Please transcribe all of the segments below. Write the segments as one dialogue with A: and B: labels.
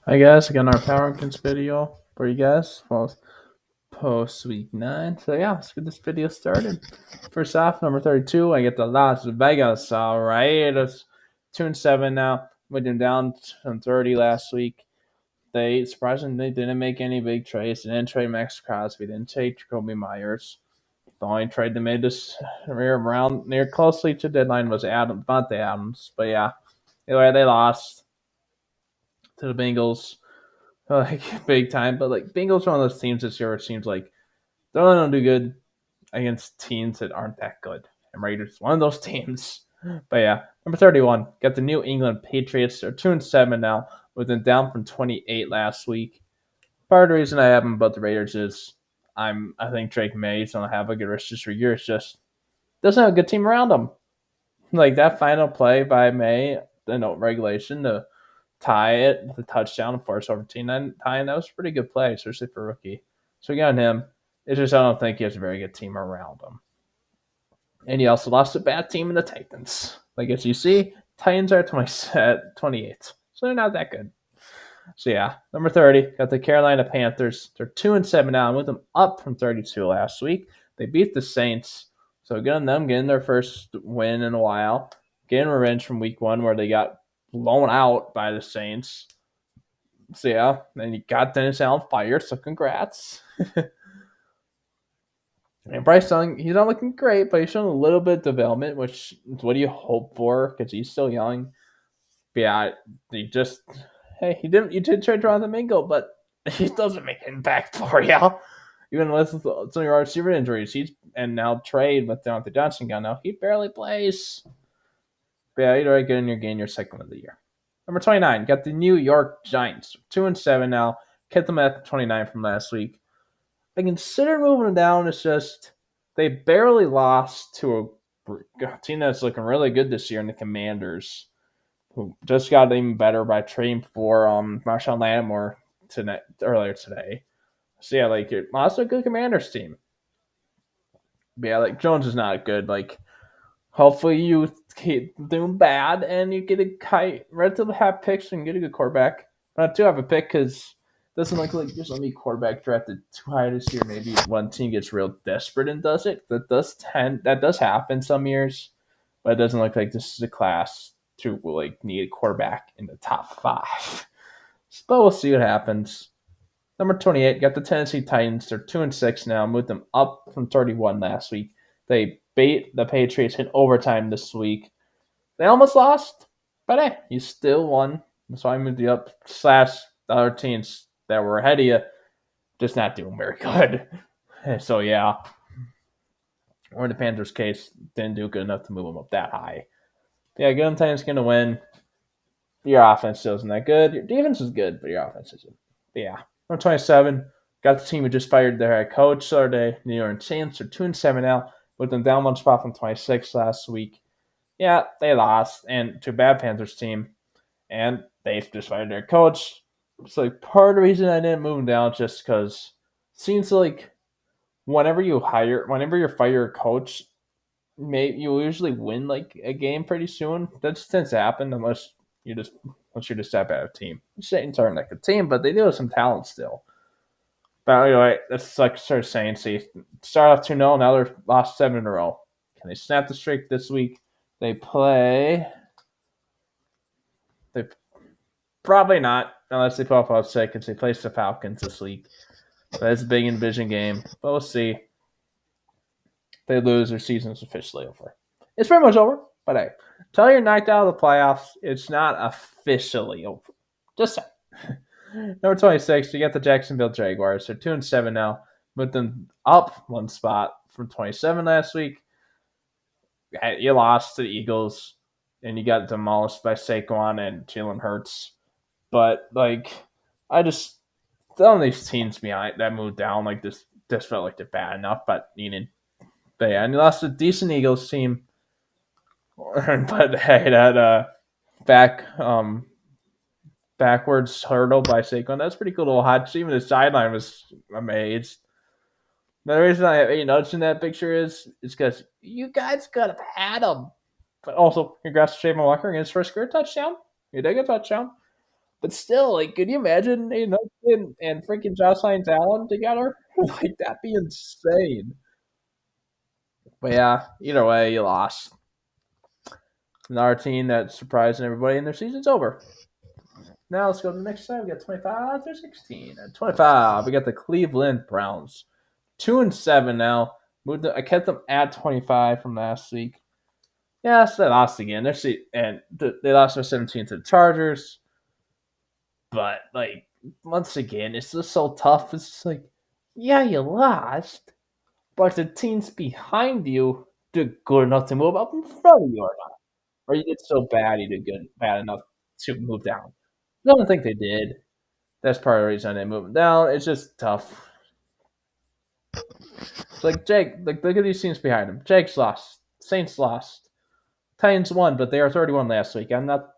A: Hi guys, again our Power Rankings video for you guys post week 9. So yeah, let's get this video started. First off, number 32, I get the Las Vegas. Alright, it's 2-7 now. Went them down from 30 last week. They surprisingly didn't make any big trades. They didn't trade Max Crosby, didn't trade Jacoby Myers. The only trade they made this around near closely to deadline was Devontae Adams. But yeah, anyway, they lost to the Bengals like big time. But like Bengals are one of those teams this year. It seems like they're only gonna do good against teams that aren't that good. And Raiders one of those teams. But yeah, number 31 got the New England Patriots. They're 2-7 now, with them down from 28 last week. Part of the reason I have them above the Raiders is I think Drake May's gonna have a good rest of the year. It's just doesn't have a good team around him. Like that final play by May, the no regulation, tie it, the touchdown, and force overtime tying. That was a pretty good play, especially for a rookie. So again, him. It's just I don't think he has a very good team around him. And he also lost a bad team in the Titans. Like as you see, Titans are 28, so they're not that good. So yeah, number 30 got the Carolina Panthers. They're 2-7 now. I with them up from 32 last week. They beat the Saints, so good on them getting their first win in a while, getting revenge from Week 1 where they got blown out by the Saints. So yeah, and you got Dennis Allen fired, so congrats. And Bryce Young, he's not looking great, but he's showing a little bit of development, which is what do you hope for? Because he's still young. But yeah, he just you did trade Jonathan Mingo, but he doesn't make an impact for you. Even with some of your receiver injuries, and now trade with Deontay Johnson gone now, he barely plays. But yeah, you're right, good in your game, your second of the year. Number 29, got the New York Giants. 2-7 now. Kept them at 29 from last week. I consider moving them down. It's just they barely lost to a team that's looking really good this year in the Commanders, who just got even better by trading for Marshawn Lattimore earlier today. So yeah, like it lost a good Commanders team. But yeah, like Jones is not good. Like hopefully you keep doing bad and you get a relatively high picks and get a good quarterback. But I do have a pick because it doesn't look like there's any quarterback drafted too high this year. Maybe one team gets real desperate and does it. That does happen some years, but it doesn't look like this is a class to like need a quarterback in the top 5. But we'll see what happens. Number 28 got the Tennessee Titans. They're 2-6 now. Moved them up from 31 last week. They beat the Patriots in overtime this week. They almost lost, but hey, you still won. So I moved you up. Slash the other teams that were ahead of you, just not doing very good. So yeah, or in the Panthers' case, didn't do good enough to move them up that high. Yeah, good Titans going to win. Your offense still isn't that good. Your defense is good, but your offense isn't. But yeah, number 27 got the team who just fired their head coach Saturday. New Orleans Saints are 2-7 now, with them down one spot from 26 last week. Yeah, they lost and to a bad Panthers team, and they just fired their coach. So like, part of the reason I didn't move them down is just because it seems like whenever you fire a coach, you usually win like a game pretty soon. That just tends to happen unless you're just that bad of a team. Saints aren't like a team, but they do have some talent still. But anyway, that's like sort of saying, see, start off 2-0, now they're lost 7 in a row. Can they snap the streak this week? They play. They probably not, unless they pull off upset because they place the Falcons this week. But it's a big envision game. But we'll see. If they lose, their season's officially over. It's pretty much over, but hey, until you're knocked out of the playoffs, it's not officially over. Just saying. Number 26, you got the Jacksonville Jaguars. They're 2-7 now, with them up one spot from 27 last week. You lost to the Eagles, and you got demolished by Saquon and Jalen Hurts. But like, I just some of these teams behind that moved down like this felt like they're bad enough, but needed. But yeah, and you lost a decent Eagles team. But hey, that back backwards hurdle by Saquon, that's pretty cool to watch. Even the sideline was amazed. The reason I have 8 notes in that picture is because you guys could have had him. But also, congrats to Javon Walker against his first career touchdown. He did get a touchdown. But still, like, could you imagine and freaking Josh Hines Allen together? Like, that'd be insane. But yeah, either way, you lost. Another team that's surprising everybody, and their season's over. Now let's go to the next side. We got 25 through 16. At 25, we got the Cleveland Browns. 2-7 now. I kept them at 25 from last week. Yeah, so they lost again. They lost their 17 to the Chargers. But like once again, it's just so tough. It's just like, yeah, you lost, but the teams behind you did good enough to move up in front of you or not. Or you did so bad you did good bad enough to move down. I don't think they did. That's part of the reason I didn't move them down. It's just tough. It's like Jake, like look at these teams behind him. Jake's lost. Saints lost. Titans won, but they are 31 last week. I'm not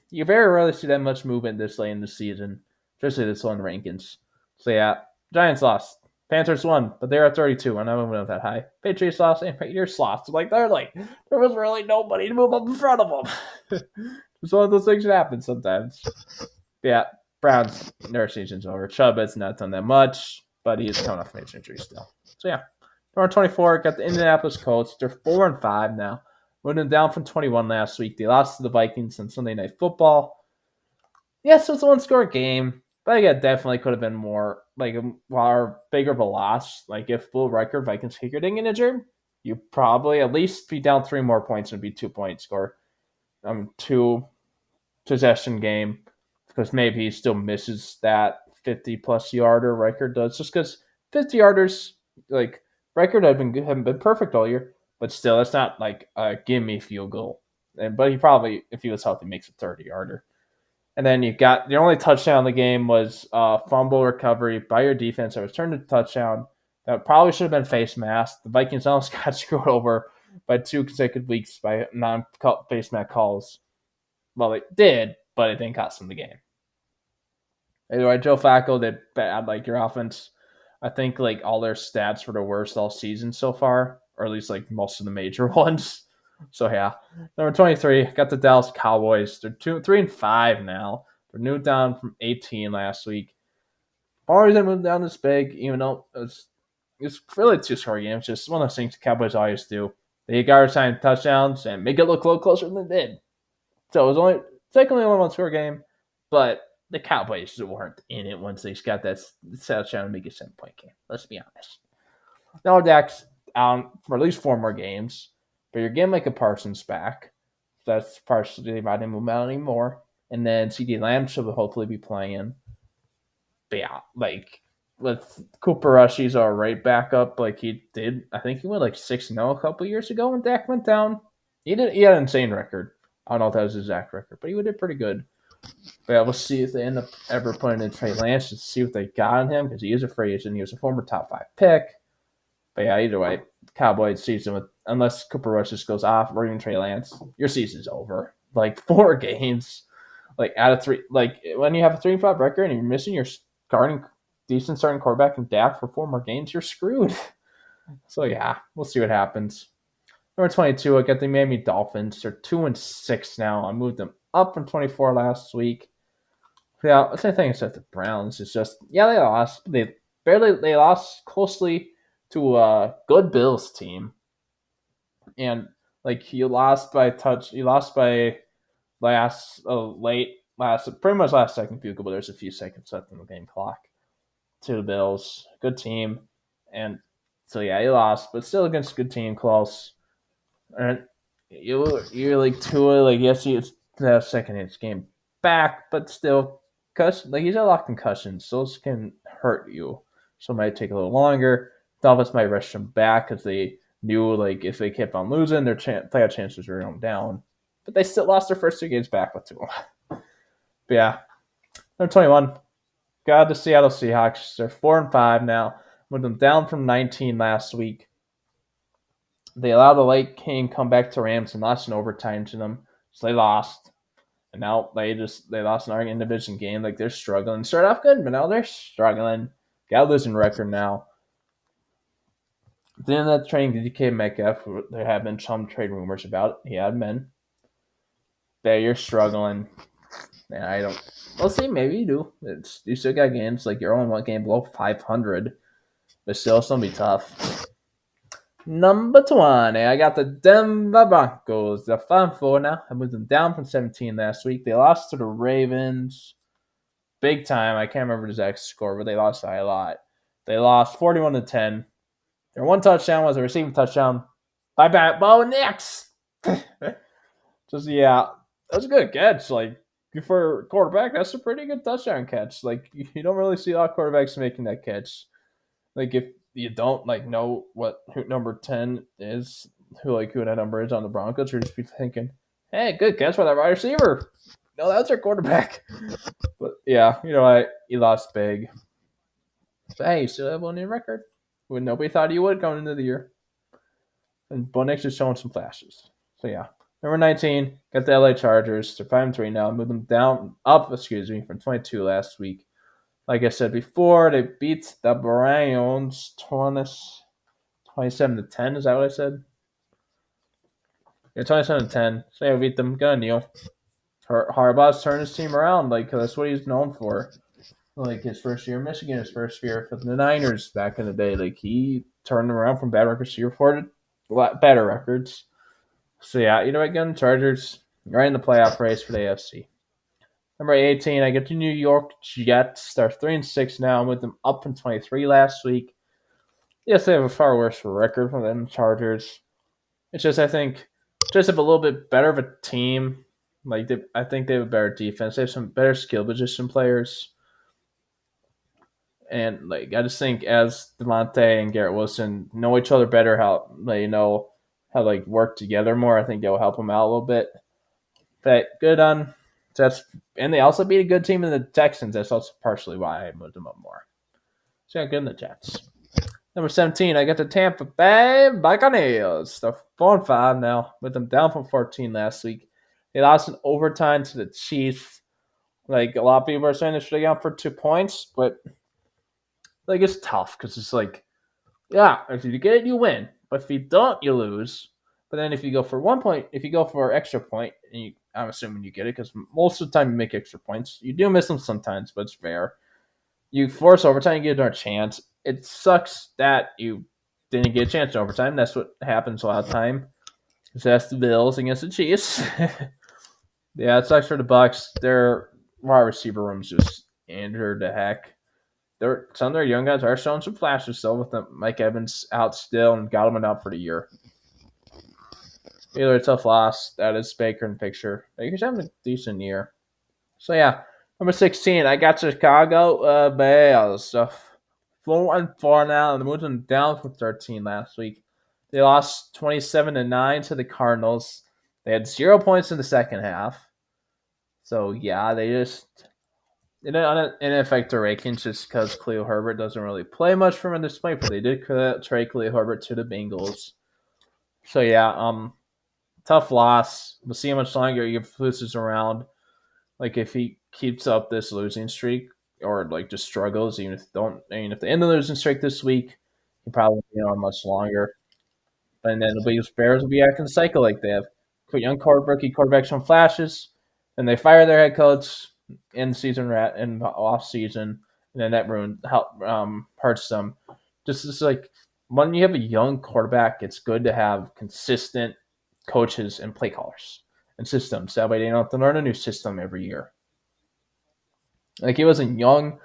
A: You very rarely see that much movement this late in the season, especially this one rankings. So yeah, Giants lost. Panthers won, but they're at 32, and I'm moving up that high. Patriots lost, and Patriots lost. Like there was really nobody to move up in front of them. It's one of those things that happen sometimes. Yeah, Browns, their season's over. Chubb has not done that much, but he is coming off major injury still. So yeah, number 24 got the Indianapolis Colts. They're 4-5 now. Moving down from 21 last week. They lost to the Vikings on Sunday Night Football. Yes, it was a one-score game, but yeah, definitely could have been more like a bigger of a loss. Like if full record Vikings kicker didn't get injured, you probably at least be down 3 more points and be 2 point score. 2 possession game because maybe he still misses that 50 plus yarder record does just because 50 yarders like record haven't been perfect all year, but still it's not like a gimme field goal. But he probably, if he was healthy, makes a 30 yarder. And then you got the only touchdown in the game was fumble recovery by your defense that was turned into a touchdown. That probably should have been face mask. The Vikings almost got screwed over by 2 consecutive weeks by non-face mask calls. Well, it did, but it didn't cost them the game. Anyway, Joe Flacco did bad. Like your offense, I think like all their stats were the worst all season so far, or at least like most of the major ones. So yeah, number 23 got the Dallas Cowboys. They're 3-5 now. They're new down from 18 last week. Always didn't move down this big, even though it's really a 2-score game. It's just one of those things the Cowboys always do. They got time touchdowns and make it look a little closer than they did. So it was only technically only 1-score game, but the Cowboys weren't in it once they got that touchdown to make it a 7 point game. Let's be honest. Now Dak's out for at least 4 more games, but you're getting Micah Parsons back. So that's partially why I didn't move out anymore. And then CD Lamb should hopefully be playing. But yeah, like with Cooper Rush, he's all right back up like he did. I think he went like 6-0 a couple years ago when Dak went down. He had an insane record. I don't know if that was his exact record, but he did pretty good. But yeah, we'll see if they end up ever putting in Trey Lance to see what they got on him because he is a free agent. He was a former top 5 pick. But yeah, either way, Cowboys season with unless Cooper Rush just goes off or even Trey Lance, your season's over. Like 4 games, like out of 3, like when you have a 3-5 record and you're missing your decent starting quarterback and Dak for 4 more games, you're screwed. So yeah, we'll see what happens. Number 22, I got the Miami Dolphins. They're 2-6 now. I moved them up from 24 last week. Yeah, same thing as the Browns. It's just they lost. They lost closely to a good Bills team, and like you lost by touch. You lost by pretty much last second field goal. But there's a few seconds left in the game clock to the Bills. Good team, and so yeah, you lost, but still against a good team, close. And you're like Tua, like yes, he is the second inch game back, but still, like he's had a lot of concussions, so those can hurt you. So it might take a little longer. Dolphins might rush him back because they knew like if they kept on losing, their playoff chances were going down. But they still lost their first 2 games back with Tua. But yeah, number 21. Got the Seattle Seahawks. They're 4-5 now. Moved them down from 19 last week. They allowed the late game comeback to Rams and lost in overtime to them. So they lost. And now they lost an in division game. Like they're struggling. Started off good, but now they're struggling. Got a losing record now. Then that trading DK Metcalf, there have been some trade rumors about it. He had been. There you're struggling. And I don't. We'll see. Maybe you do. You still got games like you're only one game below 500, but still, it's gonna be tough. Number 20, I got the Denver Broncos. They're 5-4 now. I moved them down from 17 last week. They lost to the Ravens big time. I can't remember the exact score, but they lost by a lot. They lost 41-10. Their one touchdown was a receiving touchdown by Bo Nix. Just yeah, that's a good catch. Like for a quarterback, that's a pretty good touchdown catch. Like you don't really see a lot of quarterbacks making that catch. Like if you don't like know what who number 10 is, who that number is on the Broncos, you're just be thinking, hey, good catch by that wide receiver. No, that's our quarterback. But yeah, you know what? He lost big. But hey, you still have one in record. When nobody thought he would going into the year. And Bo Nix is showing some flashes. So yeah. Number 19, got the LA Chargers. They're 5-3 now. Moved them from 22 last week. Like I said before, they beat the Browns 27-10. Is that what I said? Yeah, 27-10. So yeah, beat them. Gonna kneel. Harbaugh's turned his team around. Like that's what he's known for. Like his first year in Michigan, his first year for the Niners back in the day. Like he turned them around from bad records to reported a lot better records. So yeah, you know what, again, Chargers right in the playoff race for the AFC. Number 18, I get the New York Jets. They're 3-6 now. I'm with them up from 23 last week. Yes, they have a far worse record than the Chargers. It's just I think just have a little bit better of a team. Like I think they have a better defense. They have some better skill position players. And like I just think as Devontae and Garrett Wilson know each other better, how they know how like work together more. I think they'll help them out a little bit. But good on that's and they also beat a good team in the Texans. That's also partially why I moved them up more. So yeah, good in the Jets. Number 17, I got the Tampa Bay Buccaneers. They're 4-5 now, with them down from 14 last week. They lost in overtime to the Chiefs. Like a lot of people are saying they should have gone for 2 points, but like it's tough because it's like, yeah, if you get it, you win. But if you don't, you lose. But then if you go for 1 point, if you go for extra point, and I'm assuming you get it because most of the time you make extra points. You do miss them sometimes, but it's fair. You force overtime, you get another chance. It sucks that you didn't get a chance in overtime. That's what happens a lot of time. That's the Bills against the Chiefs. Yeah, it sucks for the Bucks. Their wide receiver room's just injured to heck. Some of their young guys are showing some flashes still with them. Mike Evans out still and Godwin out for the year. Either a tough loss. That is Baker in picture. Baker's having a decent year. So yeah, number 16, I got Chicago Bears. So 4-4 now, and they moved them down from 13 last week. They lost 27-9 to the Cardinals. They had 0 points in the second half. So yeah, they just it didn't affect their rankings just because Khalil Herbert doesn't really play much for them in this point, but they did trade Khalil Herbert to the Bengals. So yeah, tough loss. We'll see how much longer he loses around. Like if he keeps up this losing streak or like just struggles, even if they end the losing streak this week, he probably won't be on much longer. And then the Bears will be acting cycle like they have young rookie quarterbacks from flashes, and they fire their head coach in season in off season, and then that hurts them. Just like when you have a young quarterback, it's good to have consistent coaches and play callers and systems. That way they don't have to learn a new system every year. Like he wasn't young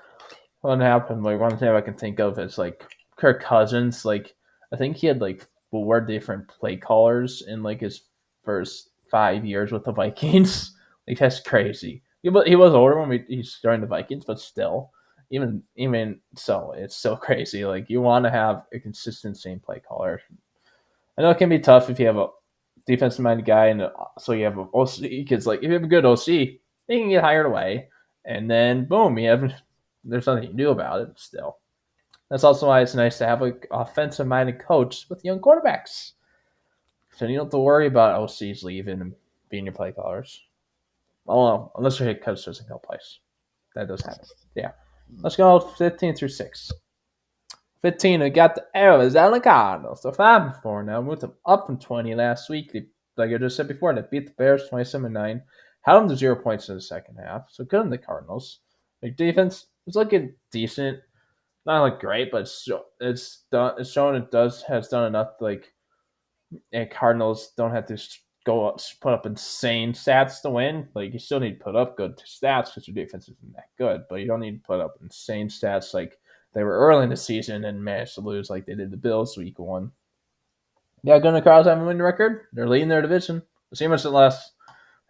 A: when it happened. Like one thing I can think of is like Kirk Cousins. Like I think he had like 4 different play callers in like his first 5 years with the Vikings. Like that's crazy. He was older when he joined the Vikings, but still, even so, it's so crazy. Like you want to have a consistent same play caller. I know it can be tough if you have a defensive minded guy and so you have an OC because like if you have a good OC, they can get hired away, and then boom, there's nothing you can do about it. Still, that's also why it's nice to have an offensive minded coach with young quarterbacks. So you don't have to worry about OCs leaving and being your play callers. Oh, no, unless your head coach doesn't go place. That does happen. Yeah. Let's go 15 through 6. 15, we got the Arizona Cardinals. So 5-4 now. Moved them up from 20 last week. Like I just said before, they beat the Bears 27-9. Had them to 0 points in the second half. So good on the Cardinals. Like defense is looking decent, not like great, but it's done. It's shown it has done enough. Like, and Cardinals don't have to go up, put up insane stats to win. Like, you still need to put up good stats because your defense isn't that good, but you don't need to put up insane stats like they were early in the season and managed to lose like they did the Bills week 1. Yeah, going to Cards have a winning record. They're leading their division. We'll see how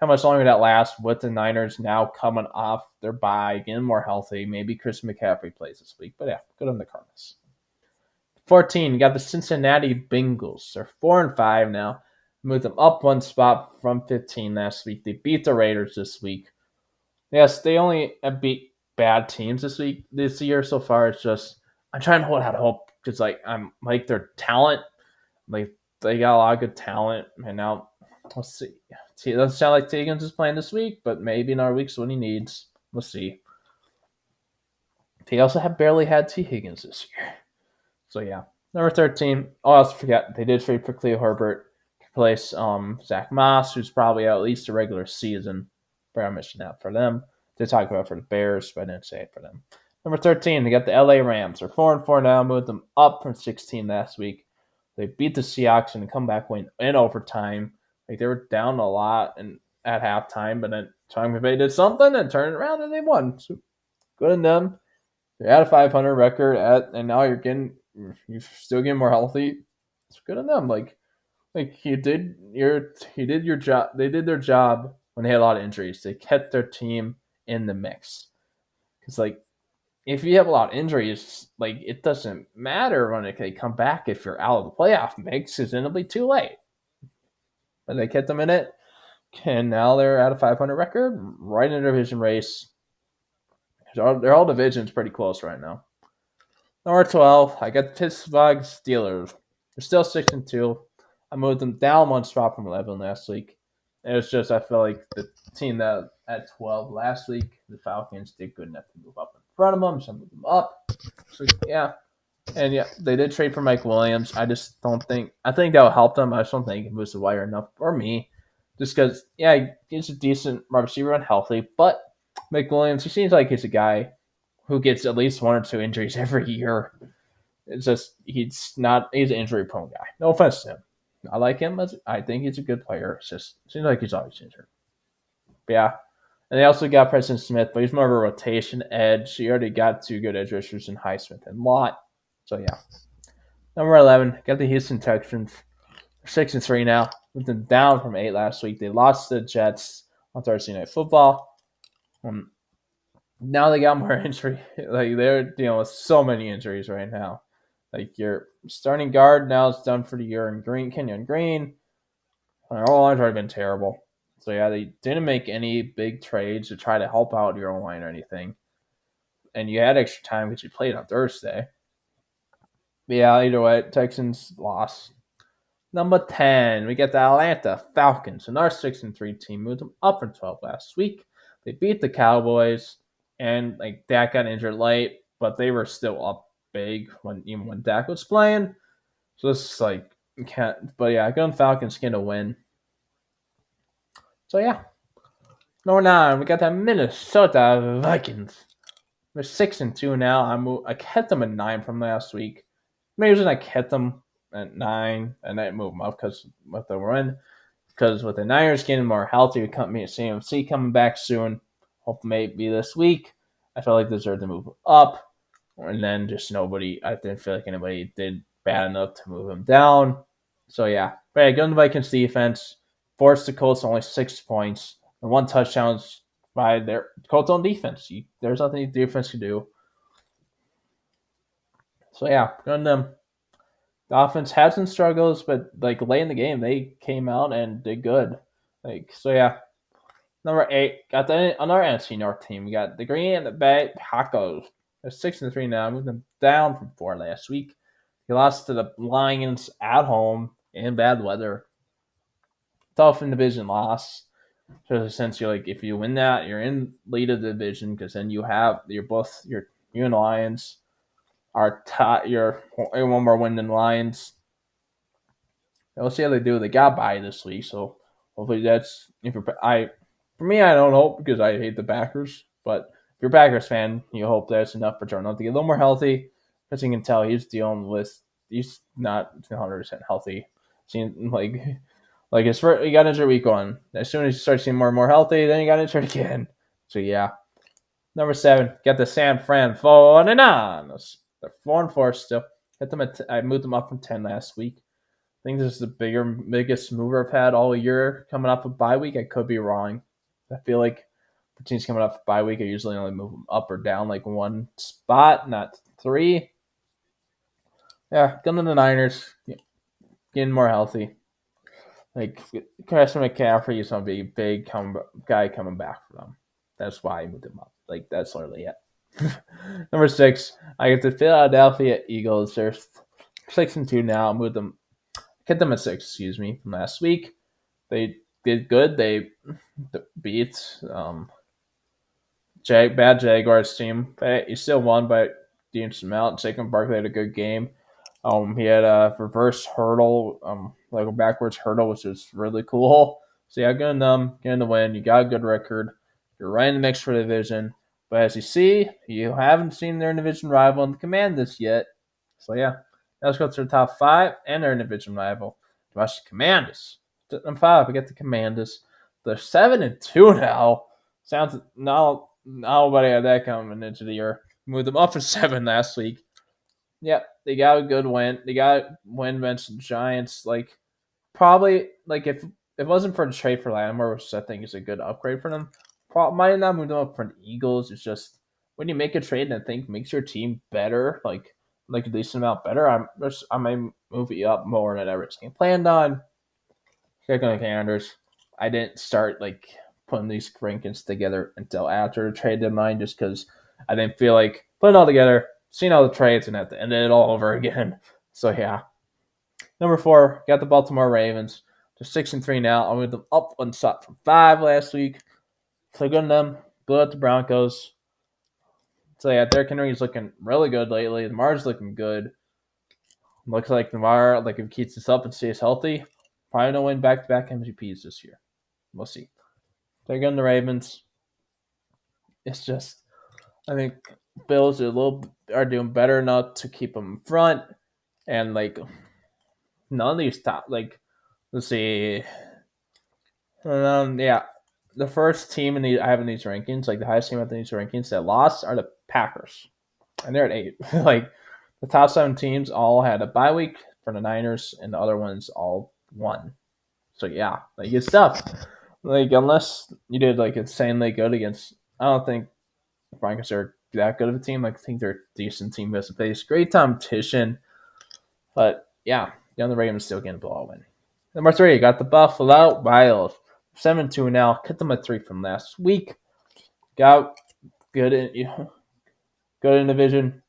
A: much longer that lasts with the Niners now coming off their bye, getting more healthy. Maybe Chris McCaffrey plays this week. But yeah, good on the Cardinals. 14, you got the Cincinnati Bengals. They're 4-5 now. Moved them up one spot from 15 last week. They beat the Raiders this week. Yes, they only have beat bad teams this year so far. It's just I'm trying to hold out hope because like I'm like their talent, like they got a lot of good talent, and now let's see. It doesn't sound like Higgins is playing this week, but maybe in our weeks when he needs. We'll see. They also have barely had T. Higgins this year. So yeah. Number 13. Oh, I also forget. They did trade for Cleo Herbert to replace Zach Moss, who's probably out at least a regular season. But I'm missing out for them. They talk about for the Bears, but I didn't say it for them. Number 13, they got the LA Rams. They're 4-4 now, moved them up from 16 last week. They beat the Seahawks in a comeback win in overtime. Like they were down a lot and at halftime, but then Sean McVay did something and turned it around and they won. So good on them. You're at a 500 record and now you're still getting more healthy. It's good on them. Like you did your job. They did their job when they had a lot of injuries. They kept their team in the mix. Because like if you have a lot of injuries, like it doesn't matter when they come back if you're out of the playoff mix, because then it'll be too late. But they kept them in it, and now they're at a 500 record, right in the division race. Their whole division's pretty close right now. Number 12, I got the Pittsburgh Steelers. They're still 6-2. I moved them down one spot from 11 last week. It was just I feel like the team that at 12 last week, the Falcons, did good enough to move up in front of them, so I moved them up. So yeah, and yeah, they did trade for Mike Williams. I just don't think I think that will help them. I just don't think it moves the wire enough for me. Just because, yeah, he's a decent wide receiver and healthy, but Mike Williams, he seems like he's a guy who gets at least one or two injuries every year. It's just he's an injury prone guy. No offense to him. I like him I think he's a good player. It's just it seems like he's always injured. But yeah. And they also got Preston Smith, but he's more of a rotation edge. He already got two good edge rushers in Highsmith and Lott. So yeah. Number 11, got the Houston Texans. They're 6-3 now. With them down from 8 last week. They lost to the Jets on Thursday Night Football. Now they got more injury. Like they're dealing with so many injuries right now. Like your starting guard now is done for the year in Green, Kenyon Green. Their whole line's already been terrible. So yeah, they didn't make any big trades to try to help out your own line or anything. And you had extra time because you played on Thursday. But yeah, either way, Texans lost. Number 10, we get the Atlanta Falcons. Another 6-3 team moved them up from 12 last week. They beat the Cowboys, and like Dak got injured late, but they were still up big even when Dak was playing. So it's like can't. But yeah, going Falcons get a win. So yeah, number 9, we got the Minnesota Vikings. They're 6-2 now. I kept them at 9 from last week. Maybe I kept them at 9 and I moved them up because with the win. Because with the Niners getting more healthy, we come CMC coming back soon. Hope maybe this week. I felt like they deserved to move up. And then just nobody, I didn't feel like anybody did bad enough to move him down. So yeah. But yeah, going to Vikings defense. Forced the Colts only 6 points. And 1 touchdown by their Colts on defense. There's nothing the defense can do. So yeah, going them. The offense had some struggles, but like late in the game, they came out and did good. Like so, yeah. Number 8, got another NFC North team. We got the Green Bay Packers. They're 6-3 now. Moved them down from 4 last week. He lost to the Lions at home in bad weather. Tough in division loss. So essentially, like if you win that, you're in lead of the division because then you and the Lions are tied. You're one more win than the Lions. We'll see how they do. They got by this week, so hopefully that's. For me, I don't hope because I hate the Packers. But if you're a Packers fan, you hope that's enough for Darnold to get a little more healthy. As you can tell, he's not 100% healthy. Seeing like his first, he got injured week 1. As soon as he starts seeing more and more healthy, then he got injured again. So yeah, number 7, got the San Fran 49ers. They're 4-4 still. I moved them up from 10 last week. I think this is the biggest mover I've had all year coming off a bye week. I could be wrong. I feel like the teams coming off a bye week, I usually only move them up or down like one spot, not 3. Yeah, coming to the Niners, getting more healthy. Like Christian McCaffrey is going to be a big guy coming back for them. That's why I moved him up. Like that's literally it. Number 6, I get the Philadelphia Eagles. They're 6-2 now. I moved them, kept them at 6. Excuse me, from last week. They did good. They beat bad Jaguars team. But he still won by decent amount. Saquon Barkley had a good game. He had a reverse hurdle, like a backwards hurdle, which is really cool. So yeah, getting the win. You got a good record. You're right in the mix for the division. But as you see, you haven't seen their division rival in the Commanders yet. So yeah, now let's go to the top 5 and their division rival. Watch the Commanders. Number 5, we get the Commanders. They're 7-2 now. Sounds nobody had that coming into the year. Moved them up to 7 last week. Yep, they got a good win. They got a win against the Giants. Like probably like if it wasn't for the trade for Lattimore, which I think is a good upgrade for them, might not move them up for the Eagles. It's just when you make a trade and I think makes your team better, like a decent amount better, I might move you up more than I originally planned on. Checking the Commanders, I didn't start like putting these rankings together until after the trade deadline, just because I didn't feel like putting it all together, seeing all the trades, and have to end it all over again. So yeah. Number 4, got the Baltimore Ravens. They're 6-3 now. I moved them up one spot from 5 last week. So good on them. Blew out the Broncos. So yeah, Derrick Henry's looking really good lately. Lamar's looking good. Looks like Lamar, like if he keeps this up and stays healthy, probably gonna win back-to-back MVPs this year. We'll see. They're going the Ravens. It's just I think Bills are doing better enough to keep them in front, and like none of these top let's see, yeah, the first team I have in these rankings, like the highest team in these rankings that lost are the Packers, and they're at 8. Like the top 7 teams all had a bye week for the Niners, and the other ones all won. So yeah, like it's tough. Like unless you did like insanely good against, I don't think the Broncos are that good of a team. Like I think they're a decent team as a base, great competition. But yeah, the Ravens still getting a blowout win. Number 3, you got the Buffalo Wild, 7-2 now. Cut them at 3 from last week. Got good in division.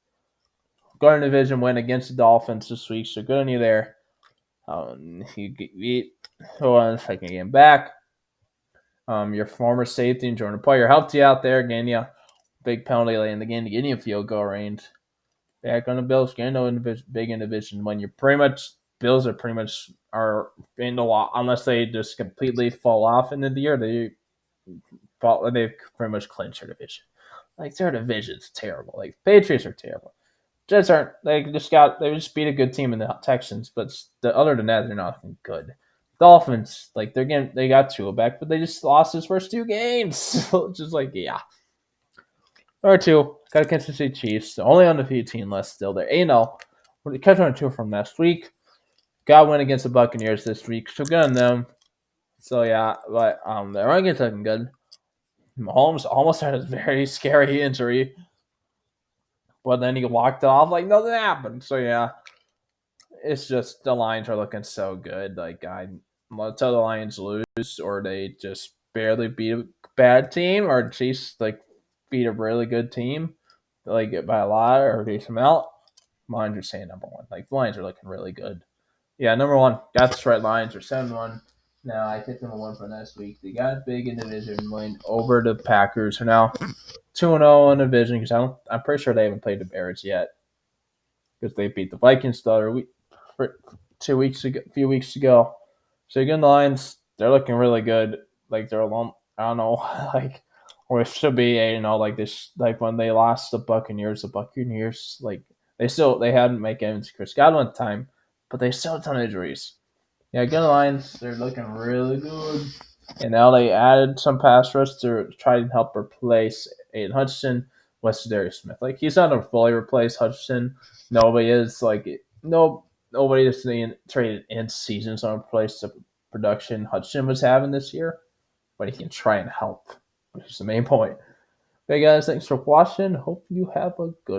A: Got in division win against the Dolphins this week, so good on you there. Hold on a second, getting back. Your former safety and Jordan Poyer helped you out there, getting you a big penalty late in the game to get you a field goal range. Back on the Bills, getting no big in division when you're pretty much Bills are pretty much are in the lot unless they just completely fall off in the year. They've pretty much clinched their division. Like their division's terrible. Like Patriots are terrible. Jets aren't. They just beat a good team in the Texans, but other than that, they're not good. Dolphins, like they got Tua back, but they just lost his first 2 games. So just like yeah. Number 2, got a Kansas City Chiefs. The only undefeated team left still. They're 8-0. We're catching on 2 from last week. Got a win against the Buccaneers this week. So good on them. So yeah, but the run game's looking good. Mahomes almost had a very scary injury, but then he walked off like nothing happened. So yeah, it's just the Lions are looking so good. Like let's tell the Lions lose, or they just barely beat a bad team, or Chiefs like beat a really good team, like by a lot or a decent amount. Lions are saying number 1. Like the Lions are looking really good. Yeah, number 1. Got the right. Lions are 7-1. Now I picked them a 1 for next week. They got a big in division win over the Packers. Are now 2-0 in division because I'm pretty sure they haven't played the Bears yet because they beat the Vikings the other week, 2 weeks ago, a few weeks ago. So again, the Lions, they're looking really good. Like they're alone. I don't know, like, or it should be like this, like when they lost the Buccaneers, like they hadn't make Evans Chris Godwin time, but they still had a ton of injuries. Yeah, gun lines, they're looking really good. And now they added some pass rush to try and help replace Aiden Hutchinson with Darius Smith. Like, he's not going to fully replace Hutchinson. Nobody is. Like, nobody is being traded in season to replace the production Hutchinson was having this year, but he can try and help, which is the main point. Okay, guys, thanks for watching. Hope you have a good